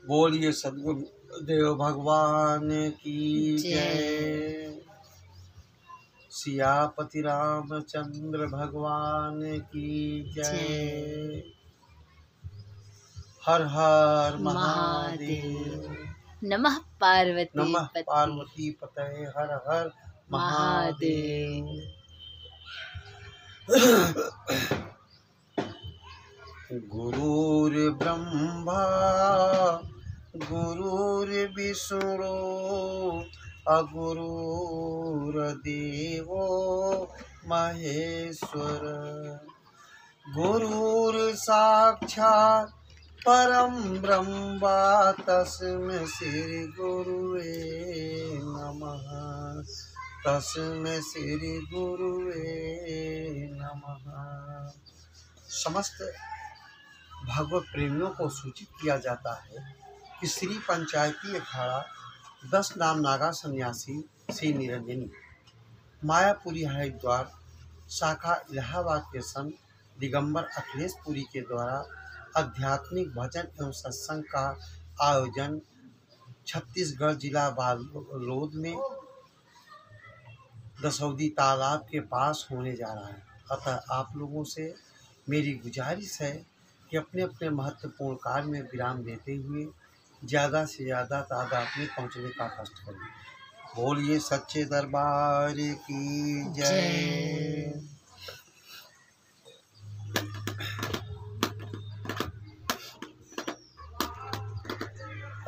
बोलिए सद्गुरु देव भगवान की जय। सियापति रामचंद्र भगवान की जय। हर हर महादेव। नमः पार्वती नमः पार्वती पतये हर हर महादेव। गुरुर्ब्रह्मा गुरुर्विष्णु अगुरुर्देवो महेश्वर। गुरुर्साक्षात् परं ब्रह्म तस्मै श्री गुरुवे नमः। तस्मै श्री गुरुवे नमः। समस्त भागवत प्रेमियों को सूचित किया जाता है कि श्री पंचायती अखाड़ा 10 नाम नागा सन्यासी श्री निरंजनी मायापुरी हरिद्वार शाखा इलाहाबाद के संत दिगंबर अखिलेश पुरी के द्वारा आध्यात्मिक भजन एवं सत्संग का आयोजन छत्तीसगढ़ जिला बालोद में दसौदी तालाब के पास होने जा रहा है। अतः आप लोगों से मेरी गुजारिश है कि अपने अपने महत्वपूर्ण कार्य में विराम देते हुए ज़्यादा से ज़्यादा तादाद में पहुँचने का कष्ट करें। बोलिए सच्चे दरबार की जय।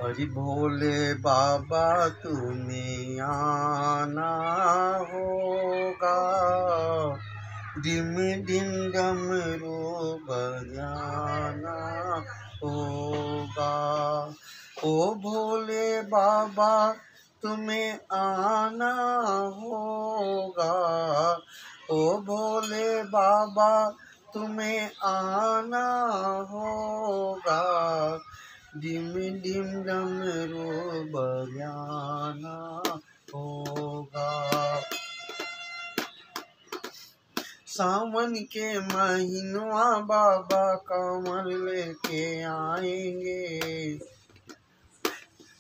हरि भोले बाबा तुम्हें आना होगा, डिम डिम डमरू बजाना होगा। ओ भोले बाबा तुम्हें आना होगा, ओ भोले बाबा तुम्हें आना होगा। डिम डिम डमरू बजाना होगा। सावन के महीनवा बाबा कमर लेके आएंगे।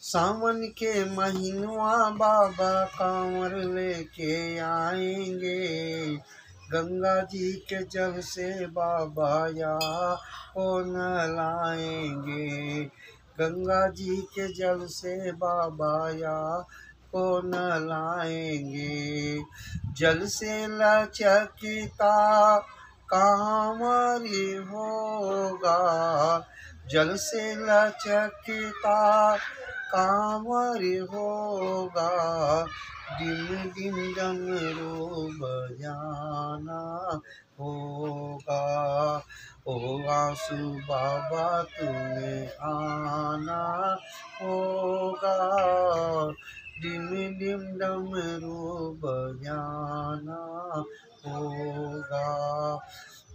सावन के महीनवा बाबा कमर लेके आएंगे। गंगा जी के जल से बाबा या को नहलाएंगे। गंगा जी के जल से बाबा या को नहलाएंगे। जल से लचकता कांवरी होगा, जल से लचकता कांवरी होगा। डिम डिम डमरू बजाना होगा। ओ आंसू बाबा तुम्हें आना होगा। डिम डिम डमरू बजाना होगा।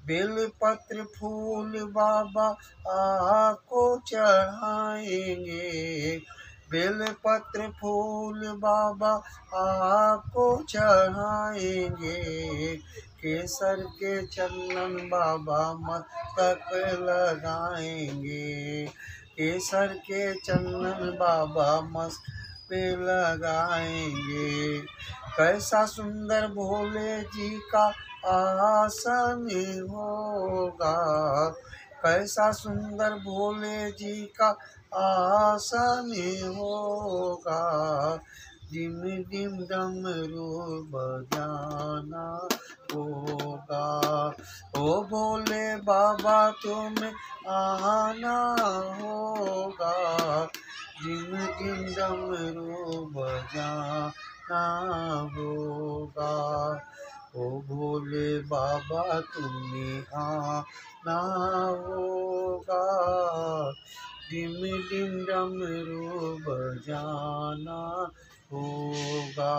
बेलपत्र फूल बाबा आपको चढ़ाएंगे। बेलपत्र फूल बाबा आपको चढ़ाएंगे। केसर के चंदन बाबा मस्तक लगाएंगे। केसर के चंदन बाबा मस्तक पे लगाएंगे। कैसा सुंदर भोले जी का आसन होगा। कैसा सुंदर भोले जी का आसन होगा। डिम डिम डमरू बजाना होगा। ओ भोले बाबा तुम्हें आना होगा। डिम डिम डमरू बजाना होगा। ओ भोले बाबा तुम्हें आना होगा। डिम डिम डमरू बजाना होगा।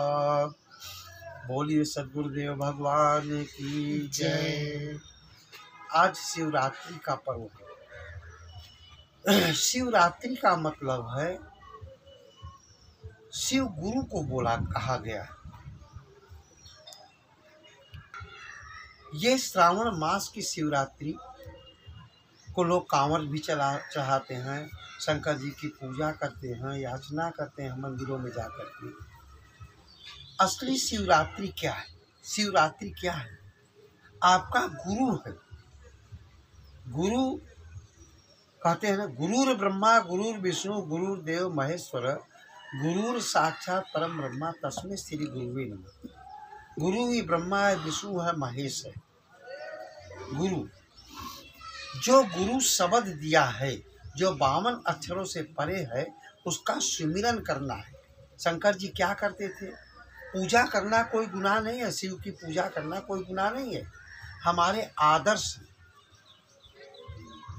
बोलिए सद्गुरुदेव भगवान की जय। आज शिवरात्रि का पर्व है। शिवरात्रि का मतलब है शिव गुरु को बोला कहा गया। ये श्रावण मास की शिवरात्रि को लोग कांवर भी चढ़ाते हैं, शंकर जी की पूजा करते हैं, याचना करते हैं मंदिरों में जाकर के। असली शिवरात्रि क्या है? शिवरात्रि क्या है? आपका गुरु है। गुरु कहते हैं ना, गुरुर ब्रह्मा गुरुर विष्णु गुरुर्देव महेश्वर गुरुर साक्षात परम ब्रह्मा तस्मै श्री गुरुवे नमः। गुरु ही ब्रह्मा है, विष्णु है, महेश है। गुरु, जो गुरु शब्द दिया है, जो 52 अक्षरों से परे है, उसका सुमिरन करना है। शंकर जी क्या करते थे? पूजा करना कोई गुनाह नहीं है, शिव की पूजा करना कोई गुनाह नहीं है। हमारे आदर्श,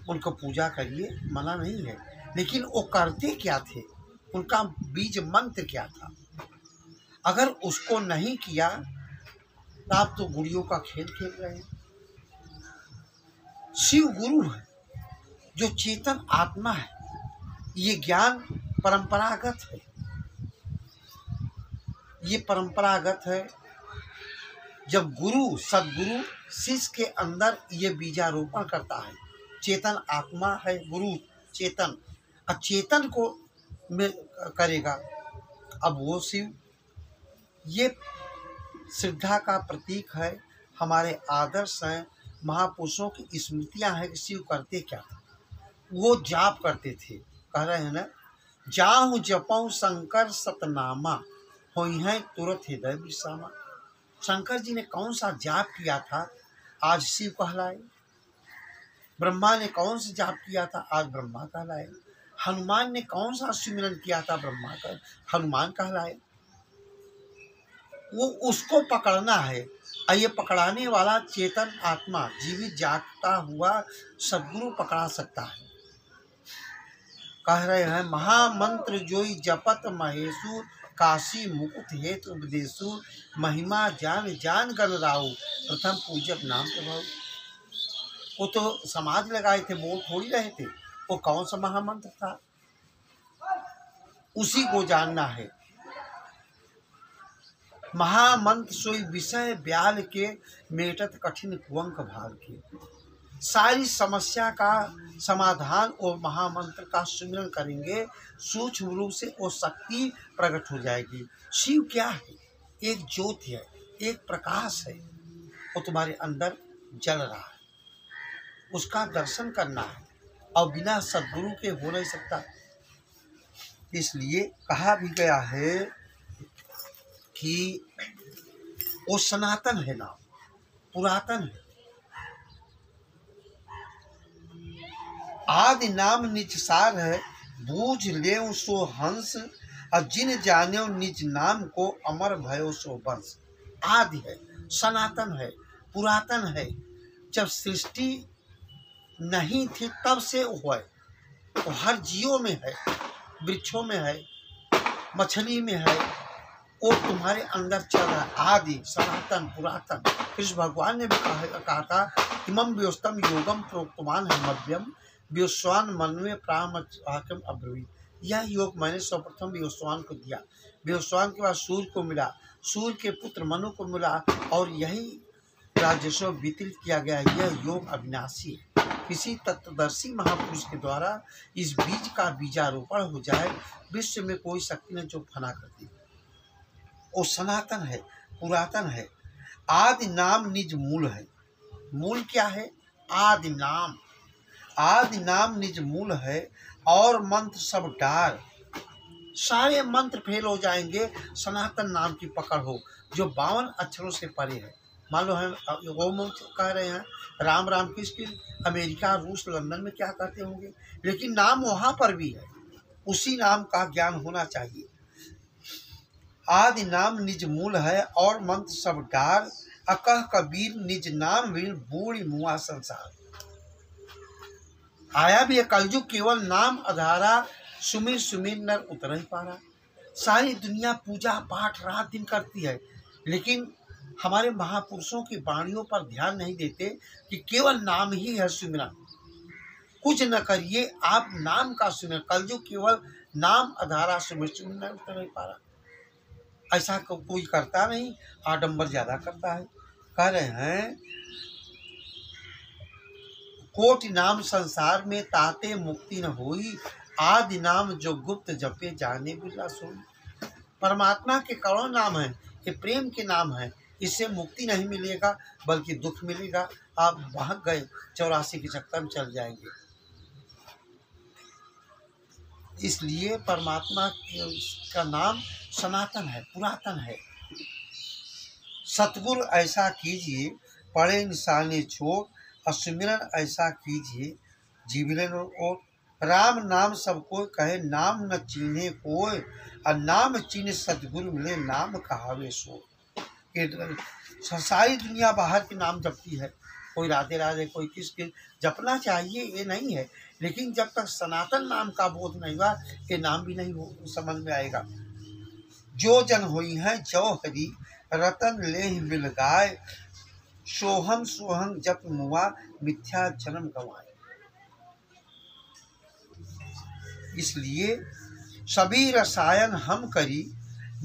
उनको पूजा करिए, मना नहीं है, लेकिन वो करते क्या थे? उनका बीज मंत्र क्या था? अगर उसको नहीं किया तो आप तो गुड़ियों का खेल खेल रहे हैं। शिव गुरु है, जो चेतन आत्मा है। ये ज्ञान परंपरागत है, ये परंपरागत है। जब गुरु सदगुरु शिष्य के अंदर ये बीजारोपण करता है, चेतन आत्मा है गुरु, चेतन अचेतन को में करेगा। अब वो शिव, ये श्रद्धा का प्रतीक है, हमारे आदर्श हैं, महापुरुषों की स्मृतियां हैं कि शिव करते क्या था। वो जाप करते थे, कह रहे हैं ना, जाहु जपऊ शंकर सतनामा होई है तुरंत हृदय विश्रामा। शंकर जी ने कौन सा जाप किया था, आज शिव कहलाए। ब्रह्मा ने कौन सा जाप किया था, आज ब्रह्मा कहलाए। हनुमान ने कौन सा सुमिरन किया था, ब्रह्मा का हनुमान कहलाए। वो उसको पकड़ना है, और ये पकड़ाने वाला चेतन आत्मा, जीवित जागता हुआ सद्गुरु पकड़ा सकता है। कह रहे हैं, महामंत्र जोई जपत महेशु काशी मुकुट हेतु उपदेशु महिमा जान जान गण राहु प्रथम पूजक नाम प्रभाव। वो तो समाज लगाए थे, बोल थोड़ी रहे थे। वो कौन सा महामंत्र था, उसी को जानना है। महामंत्र सोई विषय ब्याल के मेटत कठिन कुंक भाल के। सारी समस्या का समाधान और महामंत्र का सुमिरन करेंगे, सूक्ष्म रूप से वो शक्ति प्रकट हो जाएगी। शिव क्या है? एक ज्योति है, एक प्रकाश है, वो तुम्हारे अंदर जल रहा है, उसका दर्शन करना है, और बिना सद्गुरु के हो नहीं सकता। इसलिए कहा भी गया है कि वो सनातन है, नाम पुरातन है। आदि नाम निज सार है, बूझ लेऊ सो हंस, और जिन जान्यो निज नाम को अमर भयो सो वंश। आदि है, सनातन है, पुरातन है। जब सृष्टि नहीं थी तब से हुआ है, तो हर जीवों में है, वृक्षों में है, मछली में है, वो तुम्हारे अंदर चल रहा है। आदि, सनातन, पुरातन। कृष्ण भगवान ने भी कहा था, इमं व्योस्तम योगम प्रोक्तवान है मध्यम व्योस्वान मन में प्राणम अब्रवीत। यह योग मैंने सर्वप्रथम व्योस्वान को दिया, व्योस्वान के बाद सूर्य को मिला, सूर्य के पुत्र मनु को मिला, और यही राजस्व वितरित किया गया। यह योग अविनाशी है। किसी तत्वदर्शी महापुरुष के द्वारा इस बीज का बीजारोपण हो जाए, विश्व में कोई शक्ति नहीं जो फना करती है। वो सनातन है, पुरातन है। आदि नाम निज मूल है। मूल क्या है? आदि नाम। आदि नाम निज मूल है, और मंत्र सब डार। सारे मंत्र फेल हो जाएंगे, सनातन नाम की पकड़ हो, जो 52 अक्षरों से परे है। मान लो हम वो कह रहे हैं राम राम कृष्ण, अमेरिका, रूस, लंदन में क्या कहते होंगे, लेकिन नाम वहाँ पर भी है। उसी नाम का ज्ञान होना चाहिए। आदि नाम निज मूल है, और मंत्र सब डार। अकह कबीर निज नाम भी बूढ़ी मुआ संसार। आया भी है कलयुग, केवल नाम आधारा, सुमिर सुमिर नर उतर ही पारा। सारी दुनिया पूजा पाठ रात दिन करती है, लेकिन हमारे महापुरुषों की वाणियों पर ध्यान नहीं देते कि केवल नाम ही है सुमिरन। कुछ न करिए, आप नाम का सुमिरन। कलयुग केवल नाम आधारा, सुमिर सुमिर नर उतर नहीं पारा। ऐसा कोई करता नहीं, आडंबर ज्यादा करता है। कह रहे हैं कोटि नाम संसार में ताते मुक्ति न होई, आदि नाम जो गुप्त जपे जाने बिरला सोई। परमात्मा के करोड़ों नाम हैं, ये प्रेम के नाम हैं। इससे मुक्ति नहीं मिलेगा बल्कि दुख मिलेगा। आप भाग गए 84 के चक्कर में चल जाएंगे। इसलिए परमात्मा का नाम सनातन है, पुरातन है। सतगुरु ऐसा कीजिए पढ़े निशाने छोड़, असुमिरन ऐसा कीजिए जीवलन और। राम नाम सब कोई कहे नाम न चीन्हे कोय, और नाम चीन्हे सतगुरु मिले नाम कहावे सो। सारी दुनिया बाहर के नाम जपती है, कोई राधे राधे कोई किसके जपना चाहिए ये नहीं है, लेकिन जब तक सनातन नाम का बोध नहीं हुआ ये नाम भी नहीं समझ में आएगा। जो जन हुई है जो हरि रतन ले मिल गाय, सोहम सोहम जप मुआ मिथ्या जन्म गवाए। इसलिए सभी रसायन हम करी,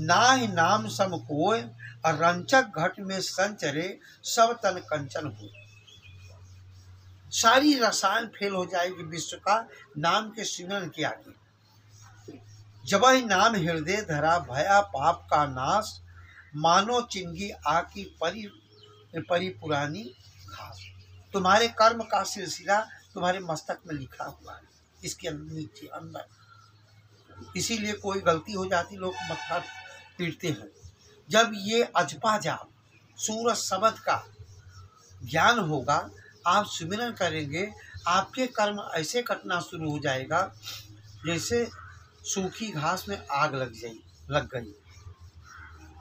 नाहि नाम सम कोय, और रंचक घट में संचरे सब तन कंचन हो। सारी रसायन फेल हो जाएगी विश्व का नाम के सिमरन के आगे। जब ही नाम हृदय धरा भया पाप का नाश, मानो चिंगी आकी परी पुरानी घास। तुम्हारे कर्म का सिलसिला तुम्हारे मस्तक में लिखा हुआ है, इसके नीचे अंदर। इसीलिए कोई गलती हो जाती लोग मत्था पीटते हैं। जब ये अजपा जाप सूरज शब्द का ज्ञान होगा, आप सुमिरन करेंगे, आपके कर्म ऐसे कटना शुरू हो जाएगा जैसे सूखी घास में आग लग गई।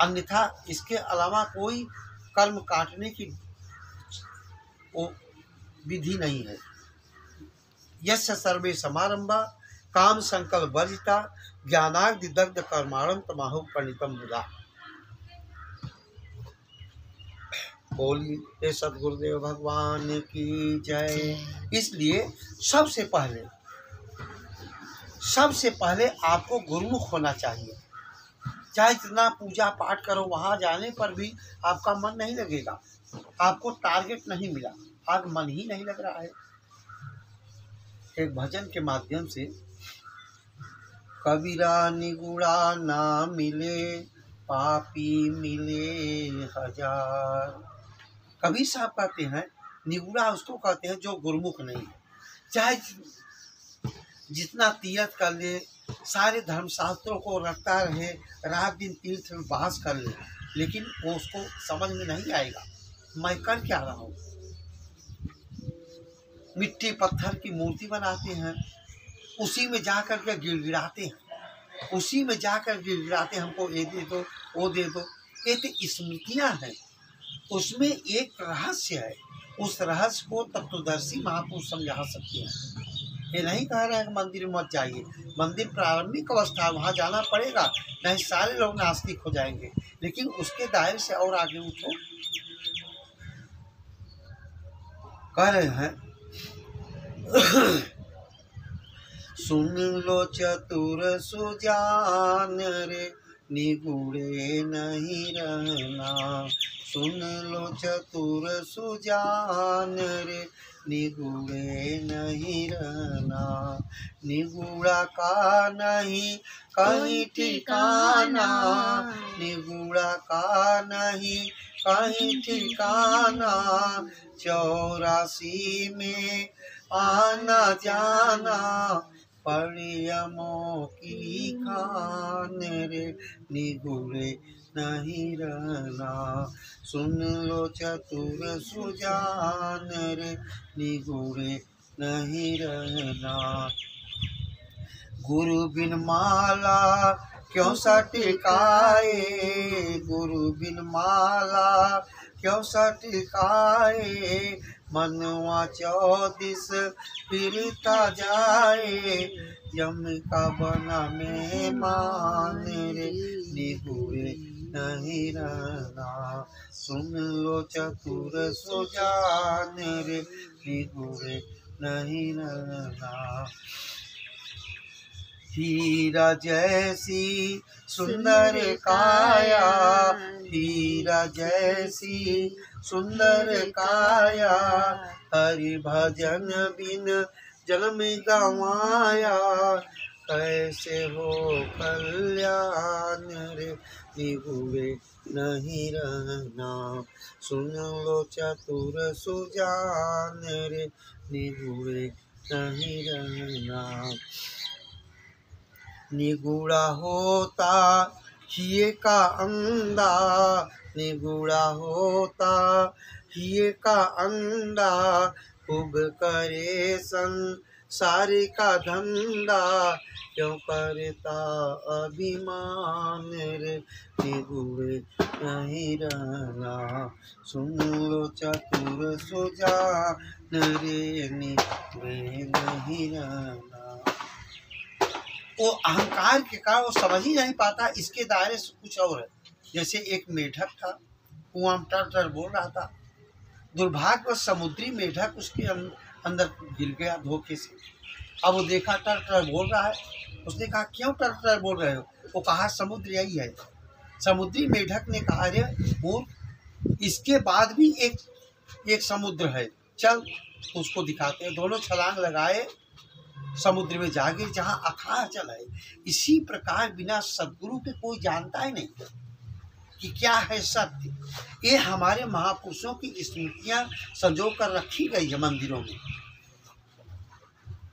अन्यथा इसके अलावा कोई कर्म काटने की विधि नहीं है। यस्य सर्वे समारंभा काम संकल्प वर्जिता, ज्ञानाग्नि दग्ध कर्माणं तमाहु प्रणीतम बुधा। बोलिए सदगुरुदेव भगवान की जय। इसलिए सबसे पहले आपको गुरुमुख होना चाहिए। चाहे जितना पूजा पाठ करो, वहाँ जाने पर भी आपका मन नहीं लगेगा, आपको टारगेट नहीं मिला, आज मन ही नहीं लग रहा है। एक भजन के माध्यम से कबीरा निगुड़ा ना मिले पापी मिले हजार। कबीर साहब कहते हैं निगुड़ा उसको कहते हैं जो गुरुमुख नहीं है। चाहे जितना तीर्थ कर ले, सारे धर्मशास्त्रों को रटता रहे, रात दिन तीर्थ में वास कर ले, लेकिन वो उसको समझ में नहीं आएगा मैं कर क्या रहा हूँ। मिट्टी पत्थर की मूर्ति बनाते हैं, उसी में जा कर के गिड़गिड़ाते हैं, उसी में जा कर गिड़गिड़ाते हैं, हमको ये दे दो वो दे दो। ये तो स्मृतियाँ हैं, उसमें एक रहस्य है। उस रहस्य को तत्वदर्शी महापुरुष समझा सकते हैं। ये नहीं कह रहे हैं कि मंदिर में मत जाइए, मंदिर प्रारंभिक अवस्था, वहाँ जाना पड़ेगा, नहीं सारे लोग नास्तिक हो जाएंगे, लेकिन उसके दायरे से और आगे उठो। कह रहे हैं सुन लो चतुर सुजान रे निगूढ़े नहीं रहना। सुन लो चतुर सुजान रे निगूढ़े नहीं रहना। निगूढ़ा का नहीं कहीं ठिकाना, निगूढ़ा का नहीं कहीं ठिकाना। 84 में आना जाना परियमों की खान रे निगूढ़े नहीं रहना। सुन लो चतुर सुजान रे निगूढ़े नहीं रहना। गुरु बिन माला क्यों सटकाए, गुरु बिन माला क्यों सटकाए। मनवा 24 फिरता जाए, यम का बना मेहमान रे निगूढ़े नहीं रहना। सुन लो चतुर सुजान रे निगूढ़े नहीं रहना। हीरा जैसी सुंदर काया, हीरा जैसी सुंदर काया, हरि भजन बिन जन्म गवाया, कैसे हो कल्याण रे निहुए नहीं रहना, सुन लो चतुर सुजान रे निहुए नहीं रहना। निगूढ़ा होता हिये का अंडा, निगूढ़ा होता हिये का अंडा, खूब करे संसार का धंधा, क्यों करता अभिमान रे निगूढ़े नहीं रहना, सुन लो चतुर सुजान रे निगूढ़े नहीं रहना। वो अहंकार के कारण वो समझ ही नहीं पाता, इसके दायरे से कुछ और है। जैसे एक मेढक था, कुआं में टर टर बोल रहा था, दुर्भाग्यवश समुद्री मेढक उसके अंदर गिर गया धोखे से। अब वो देखा टर टर बोल रहा है, उसने कहा क्यों टर टर बोल रहे हो? वो कहा समुद्र यही है। समुद्री मेढक ने कहा अरे मूर्ख, इसके बाद भी एक समुद्र है, चल उसको दिखाते हैं। दोनों छलांग लगाए, समुद्र में जा गिर जहाँ अथाह जल है। इसी प्रकार बिना सद्गुरु के कोई जानता ही नहीं कि क्या है सत्य। ये हमारे महापुरुषों की स्मृतियाँ संजो कर रखी गई है मंदिरों में।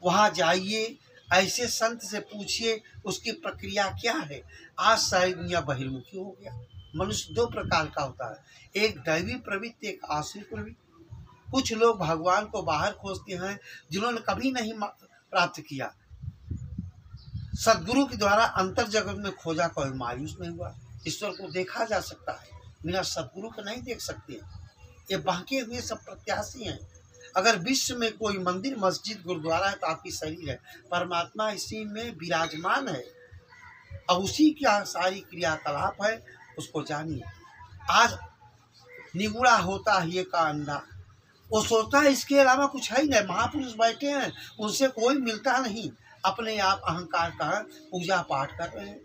वहाँ जाइए, ऐसे संत से पूछिए उसकी प्रक्रिया क्या है। आज सारी दुनिया बहिर्मुखी हो गया। मनुष्य दो प्रकार का होता है, एक दैवी प्रवृत्ति, एक आसुरी प्रवृत्ति। कुछ लोग भगवान को बाहर खोजते हैं जिन्होंने कभी नहीं प्राप्त किया। सद्गुरु के द्वारा अंतर जगत में खोजा, कोई मायूस नहीं हुआ। ईश्वर को देखा जा सकता है, बिना सद्गुरु को नहीं देख सकते। ये बहके हुए सब प्रत्याशी हैं। अगर विश्व में कोई मंदिर, मस्जिद, गुरुद्वारा है तो आपकी शरीर है, परमात्मा इसी में विराजमान है। अब उसी की सारी क्रियाकलाप है, उसको जानिए। आज निगुड़ा होता है ये का अंडा, वो सोचता है इसके अलावा कुछ है ही नहीं। महापुरुष बैठे हैं, उनसे कोई मिलता नहीं, अपने आप अहंकार का पूजा पाठ कर रहे हैं,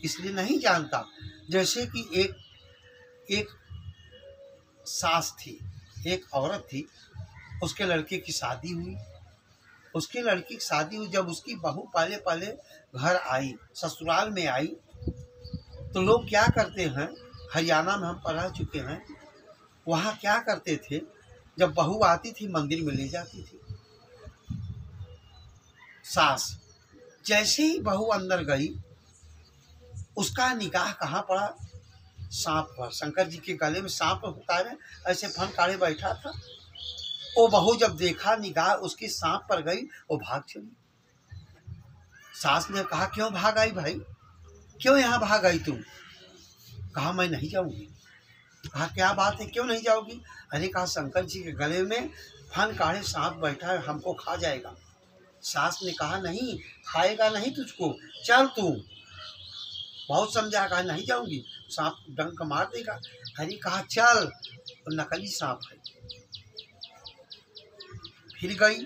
इसलिए नहीं जानता। जैसे कि एक सास थी, एक औरत थी, उसके लड़के की शादी हुई। उसके लड़की की शादी हुई, जब उसकी बहू पहले पहले घर आई, ससुराल में आई, तो लोग क्या करते हैं, हरियाणा में हम पढ़ा चुके हैं, वहाँ क्या करते थे, जब बहू आती थी मंदिर में ले जाती थी सास। जैसे ही बहू अंदर गई, उसका निगाह कहाँ पड़ा? सांप पर। शंकर जी के गले में सांप होता है, ऐसे फन काढ़े बैठा था। वो बहू जब देखा, निगाह उसकी सांप पर गई, वो भाग चली। सास ने कहा क्यों भाग आई भाई, क्यों यहाँ भाग आई तुम? कहा मैं नहीं जाऊँगी। कहा क्या बात है, क्यों नहीं जाओगी? अरे कहा शंकर जी के गले में फन काढ़े सांप बैठा है, हमको खा जाएगा। सास ने कहा नहीं, खाएगा नहीं तुझको, चल तू। बहुत समझा, कहा नहीं जाऊंगी, सांप डंक मार देगा। अरे कहा चल, तो नकली सांप है। फिर गई,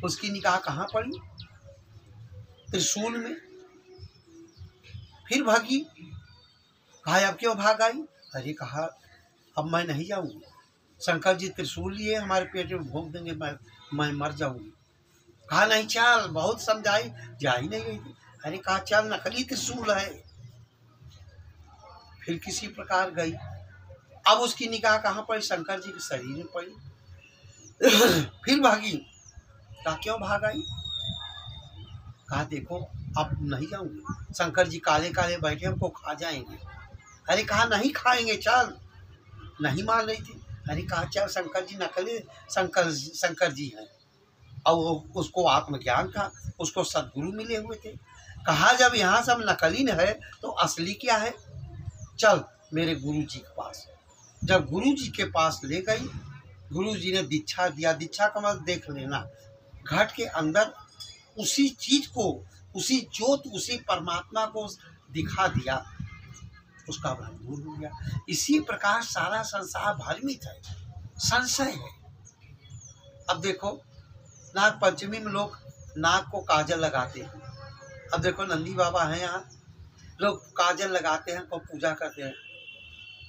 उसकी निगाह कहाँ पड़ी? त्रिशूल में। फिर भागी। कहा अब क्यों भाग आई? अरे कहा अब मैं नहीं जाऊंगी, शंकर जी त्रिशूल लिए हमारे पेट में भोंक देंगे, मैं मर जाऊंगी। कहा नहीं चल, बहुत समझाई, जा ही नहीं गई थी। अरे कहा चल, नकली त्रिशूल है। फिर किसी प्रकार गई। अब उसकी निगाह कहाँ पड़ी? शंकर जी के शरीर में पड़ी। फिर भागी। कहा क्यों भाग आई? कहा देखो अब नहीं जाऊंगी, शंकर जी काले काले बैठे, हमको खा जाएंगे। अरे कहा नहीं खाएंगे, चल। नहीं मान रही थी। अरे कहा चल, शंकर जी नकली शंकर जी हैं। और वो उसको आत्मज्ञान था, उसको सद्गुरु मिले हुए थे। कहा जब यहाँ सब नकली है तो असली क्या है? चल मेरे गुरु जी के पास। जब गुरु जी के पास ले गई, गुरु जी ने दीक्षा दिया। दीक्षा का मतलब देख लेना, घट के अंदर उसी चीज को, उसी ज्योत, उसी परमात्मा को दिखा दिया, उसका भ्रम दूर हो गया। इसी प्रकार सारा संसार भ्रमित है, संशय है। अब देखो नाग पंचमी में लोग नाक को काजल लगाते हैं। अब देखो नंदी बाबा हैं यहाँ, लोग काजल लगाते हैं और पूजा करते हैं।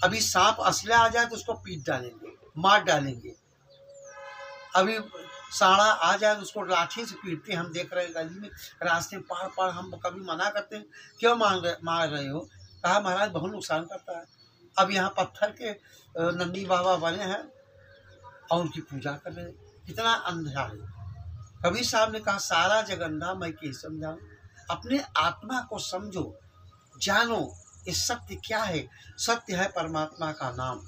अभी सांप असला आ जाए तो उसको पीट डालेंगे, मार डालेंगे। अभी साड़ा आ जाए तो उसको लाठी से पीटते हैं। हम देख रहे हैं गली में, रास्ते में पहाड़ पहाड़। हम कभी मना करते हैं, क्यों मार रहे हो? कहा महाराज बहुत नुकसान करता है। अब यहाँ पत्थर के नंदी बाबा बने हैं और उनकी पूजा कर रहे हैं। कितना अंधा है। कबीर साहब ने कहा सारा जग अंधा मैं के समझाऊं। अपने आत्मा को समझो, जानो ये सत्य क्या है। सत्य है परमात्मा का नाम,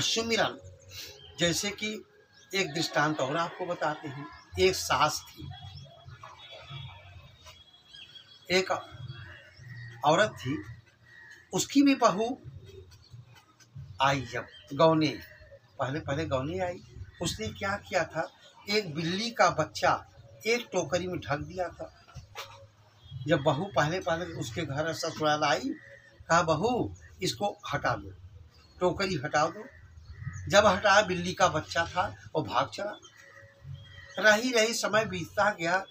सुमिरन। जैसे कि एक दृष्टांत और आपको बताते हैं। एक सास थी, एक औरत थी, उसकी भी बहू आई। जब गौने पहले गौने आई, उसने क्या किया था, एक बिल्ली का बच्चा एक टोकरी में ढक दिया था। जब बहू पहले उसके घर ससुराल आई, कहा बहू इसको हटा दो, टोकरी हटा दो। जब हटाया, बिल्ली का बच्चा था वो भाग चला। रही समय बीतता गया,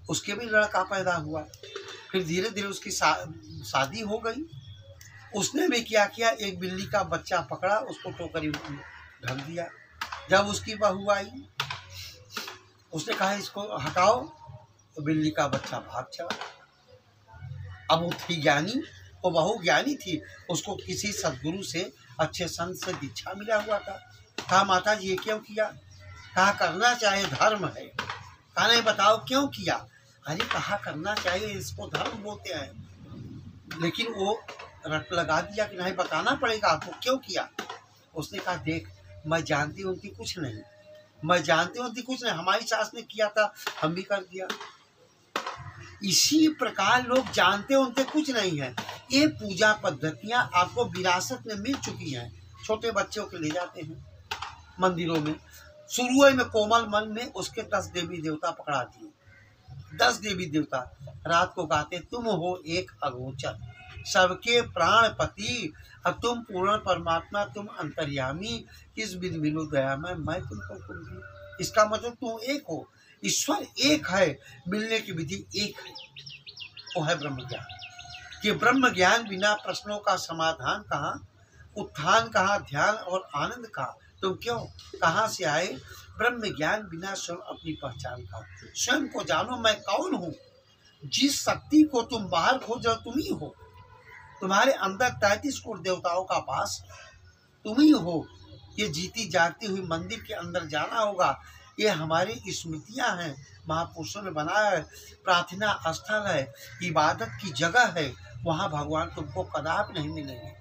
उसके भी लड़का पैदा हुआ। फिर धीरे धीरे उसकी शादी हो गई। उसने भी क्या किया, एक बिल्ली का बच्चा पकड़ा, उसको टोकरी में ढक दिया। जब उसकी बहू आई, उसने कहा इसको हटाओ, तो बिल्ली का बच्चा भाग चला। अब वो थी ज्ञानी, वो बहू ज्ञानी थी, उसको किसी सद्गुरु से, अच्छे संत से दीक्षा मिला हुआ था। कहा माता जी ये क्यों किया? कहा करना चाहिए, धर्म है। कहा नहीं बताओ क्यों किया? अरे कहा करना चाहिए, इसको धर्म बोलते हैं। लेकिन वो रट लगा दिया कि नहीं बताना पड़ेगा आपको, क्यों किया? उसने कहा देख मैं जानती हूँ कि कुछ नहीं, मैं जानती हूँ कि कुछ नहीं, हमारी सास ने किया था, हम भी कर दिया। इसी प्रकार लोग जानते होते कुछ नहीं है। ये पूजा पद्धतियाँ आपको विरासत में मिल चुकी हैं। छोटे बच्चों को ले जाते हैं मंदिरों में, शुरू में कोमल मन में उसके 10 देवी देवता पकड़ा दिए। 10 देवी देवता रात को गाते तुम हो एक अगोचर, सबके प्राणपति, अब तुम पूर्ण परमात्मा, तुम अंतर्यामी, किस विधि मिलो दया में मैं तुमको तुम भी। इसका मतलब तुम एक हो, ईश्वर एक है, मिलने की विधि एक है, वो है ब्रह्म ज्ञान। कि ब्रह्म ज्ञान बिना प्रश्नों का समाधान कहाँ, उत्थान कहाँ, ध्यान और आनंद कहाँ। तुम क्यों कहाँ से आए? ब्रह्म ज्ञान बिना स्वयं अपनी पहचान का। स्वयं को जानो मैं कौन हूँ। जिस शक्ति को तुम बाहर खोजो तुम ही हो। तुम्हारे अंदर 33 करोड़ देवताओं का वास, तुम ही हो। ये जीती जागती हुई मंदिर के अंदर जाना होगा। ये हमारी स्मृतियाँ हैं, महापुरुषों ने बनाया है। प्रार्थना स्थल है, इबादत की जगह है, वहाँ भगवान तुमको कदापि नहीं मिलेंगे।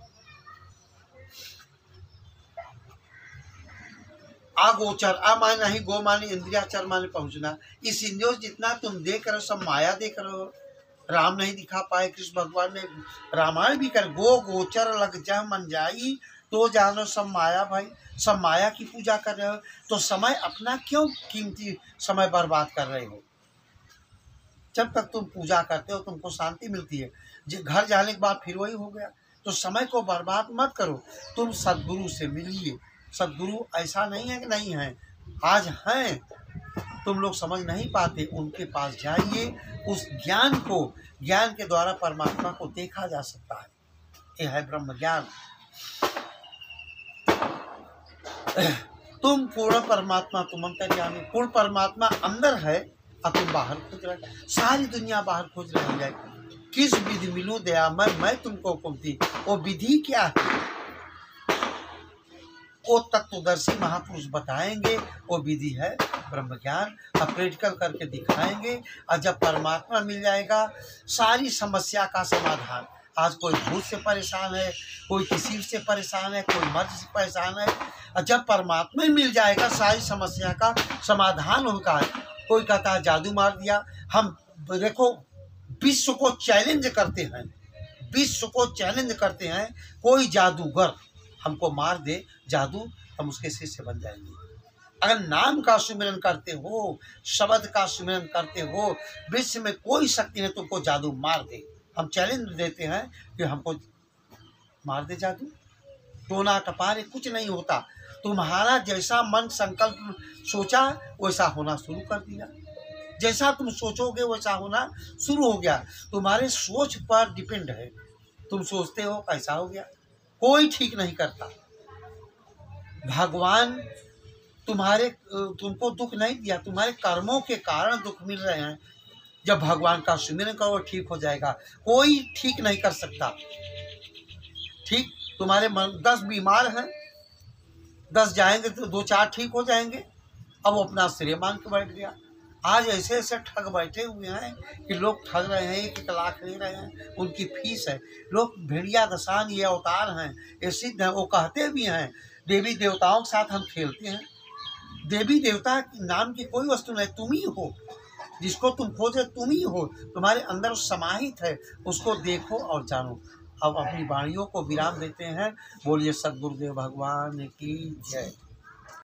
आगोचर, आ माने नहीं, गो माने इंद्रिया, चर माने पहुँचना। इस इंद्रियों जितना तुम देख रहे हो सब माया देख रहे हो। राम नहीं दिखा पाए, कृष्ण भगवान ने रामायण भी कर, गो गोचर लग जा मन जाई, तो जानो सब माया। भाई सब माया की पूजा कर रहे हो तो समय अपना क्यों कीमती समय बर्बाद कर रहे हो? जब तक तुम पूजा करते हो तुमको शांति मिलती है। घर जाने के बाद फिर वही हो गया। तो समय को बर्बाद मत करो, तुम सद्गुरु से मिलिए। सद्गुरु ऐसा नहीं है कि नहीं है, आज हैं, तुम लोग समझ नहीं पाते, उनके पास जाइए। उस ज्ञान को, ज्ञान के द्वारा परमात्मा को देखा जा सकता है। यह है ब्रह्म ज्ञान। तुम पूर्ण परमात्मा, तुम अंतर्यामी। पूर्ण परमात्मा अंदर है और तुम बाहर खोज रहे। सारी दुनिया बाहर खोज रही है। किस विधि मिलूं दयामय मैं तुमको कुमती। वो विधि क्या है वो तत्वदर्शी महापुरुष बताएंगे। वो विधि है ब्रह्म ज्ञान। अब प्रैक्टिकल करके दिखाएंगे और जब परमात्मा मिल जाएगा सारी समस्या का समाधान। आज कोई भूत से परेशान है, कोई किसी से परेशान है, कोई मर्ज से परेशान है, और जब परमात्मा मिल जाएगा सारी समस्या का समाधान होगा। कोई कहता है जादू मार दिया। हम देखो विश्व को चैलेंज करते हैं, विश्व को चैलेंज करते हैं। कोई जादूगर हमको मार दे जादू, हम उसके शिष्य बन जाएंगे। अगर नाम का सुमिरन करते हो, शब्द का सुमिरन करते हो, विश्व में कोई शक्ति नहीं तुमको जादू मार दे। हम चैलेंज देते हैं कि हमको मार दे जादू। टोना टपारे कुछ नहीं होता। तुम्हारा जैसा मन संकल्प सोचा वैसा होना शुरू कर दिया। जैसा तुम सोचोगे वैसा होना शुरू हो गया। तुम्हारे सोच पर डिपेंड है, तुम सोचते हो कैसा हो गया। कोई ठीक नहीं करता। भगवान तुमको दुख नहीं दिया, तुम्हारे कर्मों के कारण दुख मिल रहे हैं। जब भगवान का सुमिरन करो ठीक हो जाएगा। कोई ठीक नहीं कर सकता। ठीक, तुम्हारे मन 10 बीमार हैं, 10 जाएंगे तो 2-4 ठीक हो जाएंगे। अब वो अपना श्रेय मान के बैठ गया। आज ऐसे ऐसे ठग बैठे हुए हैं कि लोग ठग रहे हैं, 1-1 लाख ले रहे हैं, उनकी फीस है। लोग भेड़िया दशान ये अवतार हैं, ये सिद्ध हैं। वो कहते भी हैं देवी देवताओं के साथ हम खेलते हैं। देवी देवता नाम की कोई वस्तु नहीं, तुम ही हो। जिसको तुम खोजे तुम ही हो, तुम्हारे अंदर समाहित है। उसको देखो और जानो। अब अपनी वाणियों को विराम देते हैं। बोलिए सद्गुरुदेव भगवान की जय।